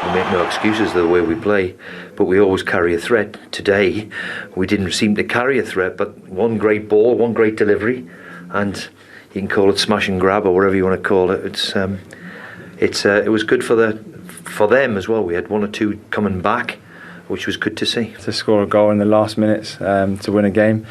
we make no excuses of the way we play, but we always carry a threat. Today, we didn't seem to carry a threat, but one great ball, one great delivery, and you can call it smash and grab or whatever you want to call it. It was good for them as well. We had one or two coming back, which was good to see. To score a goal in the last minutes to win a game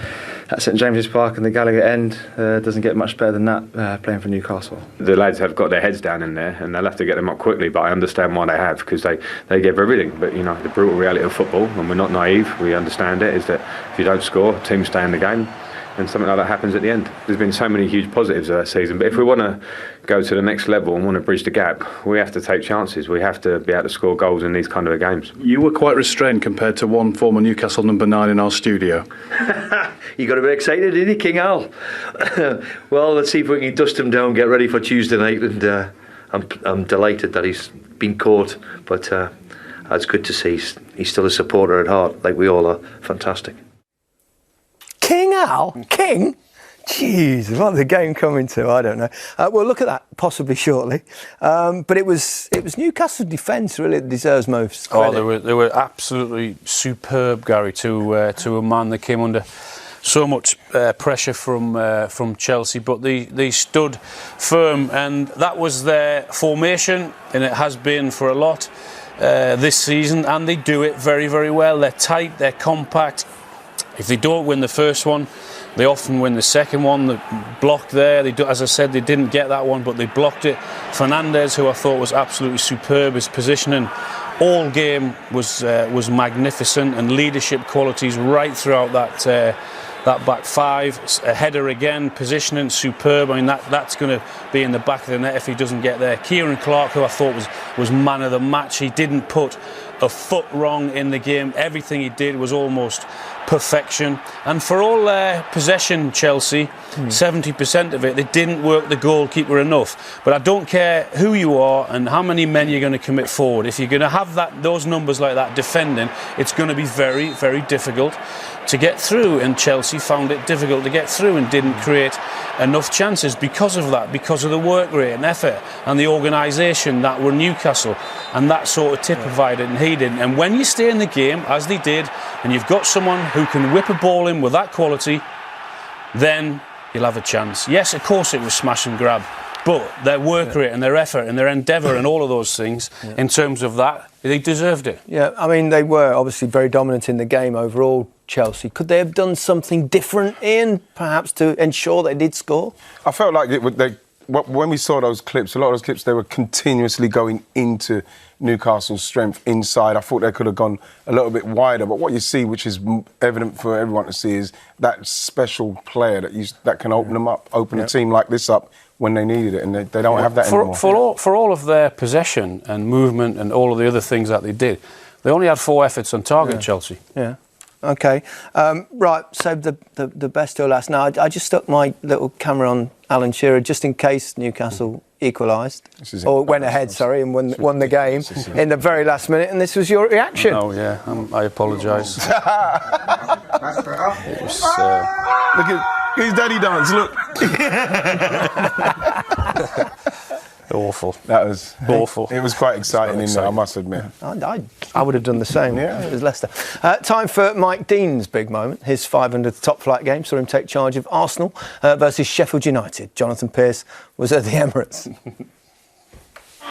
at St James's Park and the Gallagher end doesn't get much better than that playing for Newcastle. The lads have got their heads down in there and they'll have to get them up quickly, but I understand why they have, because they give everything. But the brutal reality of football, and we're not naive, we understand it, is that if you don't score, teams stay in the game and something like that happens at the end. There's been so many huge positives of that season, but if we want to go to the next level and want to bridge the gap, we have to take chances. We have to be able to score goals in these kind of games. You were quite restrained compared to one former Newcastle number 9 in our studio. You got a bit excited, didn't you, King Al? Well, let's see if we can dust him down, get ready for Tuesday night, and I'm delighted that he's been caught, but it's good to see he's still a supporter at heart, like we all are. Fantastic. King Al? King? Jeez, what the game coming to? I don't know. We'll look at that possibly shortly. But it was Newcastle's defence really that deserves most credit. Oh, they were absolutely superb, Gary, to a man that came under so much pressure from Chelsea, but they stood firm, and that was their formation, and it has been for a lot this season, and they do it very, very well. They're tight, they're compact. If they don't win the first one, they often win the second one. The block there, as I said, they didn't get that one, but they blocked it. Fernandes, who I thought was absolutely superb, his positioning all game was magnificent, and leadership qualities right throughout that back five. A header again, positioning superb. I mean, that's going to be in the back of the net if he doesn't get there. Kieran Clark, who I thought was man of the match, he didn't put a foot wrong in the game. Everything he did was almost perfection. And for all their possession, Chelsea, 70% of it, they didn't work the goalkeeper enough. But I don't care who you are and how many men you're going to commit forward. If you're going to have those numbers like that defending, it's going to be very, very difficult to get through, and Chelsea found it difficult to get through and didn't create enough chances because of that, because of the work rate and effort and the organisation that were Newcastle, and that sort of tip provided, and he didn't. And when you stay in the game, as they did, and you've got someone who can whip a ball in with that quality, then you'll have a chance. Yes, of course it was smash and grab, but their work rate and their effort and their endeavour and all of those things, in terms of that, they deserved it. Yeah, I mean, they were obviously very dominant in the game overall, Chelsea. Could they have done something different, Ian, perhaps to ensure they did score? I felt like when we saw those clips, a lot of those clips, they were continuously going into Newcastle's strength inside. I thought they could have gone a little bit wider, but what you see, which is evident for everyone to see, is that special player that can open them up, open a team like this up when they needed it, and they don't have that anymore. For all of their possession and movement and all of the other things that they did, they only had 4 efforts on target, Chelsea. Yeah. OK. Right, save the best till last. Now, I just stuck my little camera on Alan Shearer just in case Newcastle equalised, or went ahead, and won the game in the very last minute, and this was your reaction. Oh, yeah, I apologise. It was... Look at his daddy dance, look. Awful. That was awful. It was quite exciting in there, I must admit. I would have done the same. Yeah. It was Leicester. Time for Mike Dean's big moment. His 500th top flight game saw him take charge of Arsenal versus Sheffield United. Jonathan Pearce was at the Emirates.